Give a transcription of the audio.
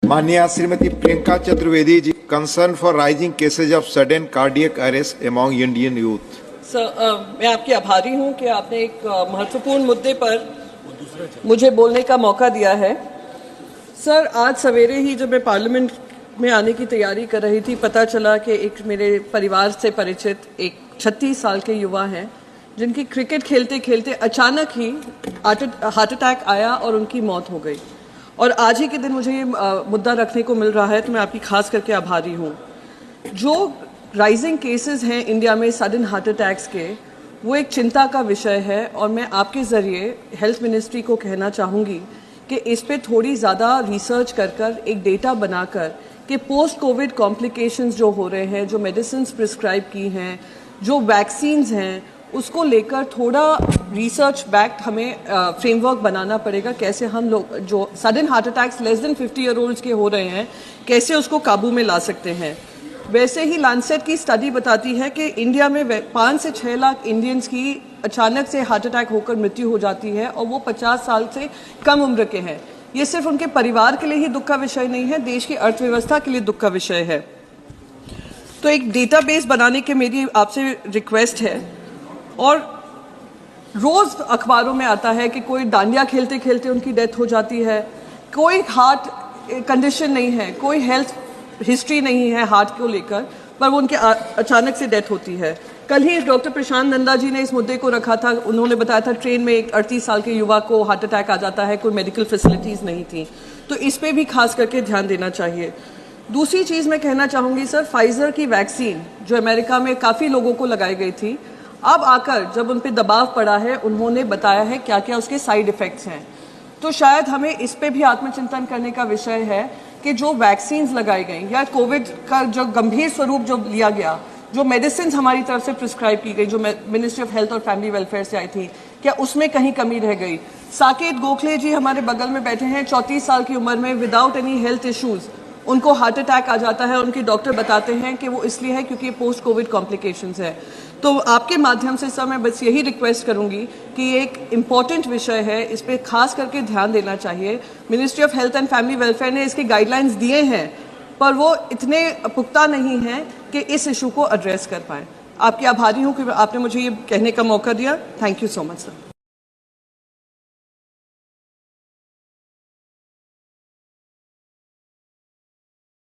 माननीय Shrimati Priyanka Chaturvedi ji, concern for rising cases of sudden cardiac arrest among Indian youth. Sir, मैं आपकी आभारी हूं कि आपने एक महत्वपूर्ण मुद्दे पर मुझे बोलने का मौका दिया है। सर, आज सवेरे ही जब मैं पार्लियामेंट में आने की तैयारी कर रही थी, पता चला कि एक मेरे परिवार से परिचित एक 36 साल के युवा हैं जिनकी क्रिकेट खेलते खेलते अचानक ही हार्ट अटैक आया और उनकी मौत हो गई। और आज ही के दिन मुझे ये मुद्दा रखने को मिल रहा है, तो मैं आपकी खास करके आभारी हूँ। जो राइजिंग केसेस हैं इंडिया में सडन हार्ट अटैक्स के, वो एक चिंता का विषय है और मैं आपके ज़रिए हेल्थ मिनिस्ट्री को कहना चाहूँगी कि इस पे थोड़ी ज़्यादा रिसर्च कर एक डेटा बनाकर कि पोस्ट कोविड कॉम्प्लिकेशंस जो हो रहे हैं, जो मेडिसिन प्रिस्क्राइब की हैं, जो वैक्सीन्स हैं, उसको लेकर थोड़ा रिसर्च बैक्ड हमें फ्रेमवर्क बनाना पड़ेगा। कैसे हम लोग जो sudden heart attacks less than 50 year olds के हो रहे हैं, कैसे उसको काबू में ला सकते हैं। वैसे ही लैंसेट की स्टडी बताती है कि इंडिया में 5 से 6 लाख इंडियंस की अचानक से हार्ट अटैक होकर मृत्यु हो जाती है और वो 50 साल से कम उम्र के हैं। ये सिर्फ उनके परिवार के लिए ही दुख का विषय नहीं है, देश की अर्थव्यवस्था के लिए दुख का विषय है। तो एक डेटाबेस बनाने के मेरी आपसे रिक्वेस्ट है। और रोज़ अखबारों में आता है कि कोई डांडिया खेलते खेलते उनकी डेथ हो जाती है, कोई हार्ट कंडीशन नहीं है, कोई हेल्थ हिस्ट्री नहीं है हार्ट को लेकर, पर वो उनके अचानक से डेथ होती है। कल ही डॉक्टर प्रशांत नंदा जी ने इस मुद्दे को रखा था। उन्होंने बताया था ट्रेन में एक 38 साल के युवा को हार्ट अटैक आ जाता है, कोई मेडिकल फैसिलिटीज़ नहीं थी। तो इस पर भी खास करके ध्यान देना चाहिए। दूसरी चीज़ मैं कहना चाहूँगी सर, फाइज़र की वैक्सीन जो अमेरिका में काफ़ी लोगों को लगाई गई थी, अब आकर जब उन पर दबाव पड़ा है, उन्होंने बताया है क्या क्या उसके साइड इफ़ेक्ट्स हैं। तो शायद हमें इस पे भी आत्मचिंतन करने का विषय है कि जो वैक्सीन्स लगाई गई या कोविड का जो गंभीर स्वरूप जो लिया गया, जो मेडिसिन हमारी तरफ से प्रिस्क्राइब की गई, जो मिनिस्ट्री ऑफ हेल्थ और फैमिली वेलफेयर से आई थी, क्या उसमें कहीं कमी रह गई। साकेत गोखले जी हमारे बगल में बैठे हैं, 34 साल की उम्र में, विदाउट एनी हेल्थ इश्यूज़ उनको हार्ट अटैक आ जाता है। उनके डॉक्टर बताते हैं कि वो इसलिए है क्योंकि पोस्ट कोविड कॉम्प्लिकेशंस है। तो आपके माध्यम से सर मैं बस यही रिक्वेस्ट करूंगी कि ये एक इम्पॉर्टेंट विषय है, इस पर खास करके ध्यान देना चाहिए। Ministry of health and family welfare ने इसके गाइडलाइंस दिए हैं, पर वो इतने पुख्ता नहीं हैं कि इस इशू को एड्रेस कर पाएँ। आपकी आभारी हूँ कि आपने मुझे ये कहने का मौका दिया। Thank you so much sir.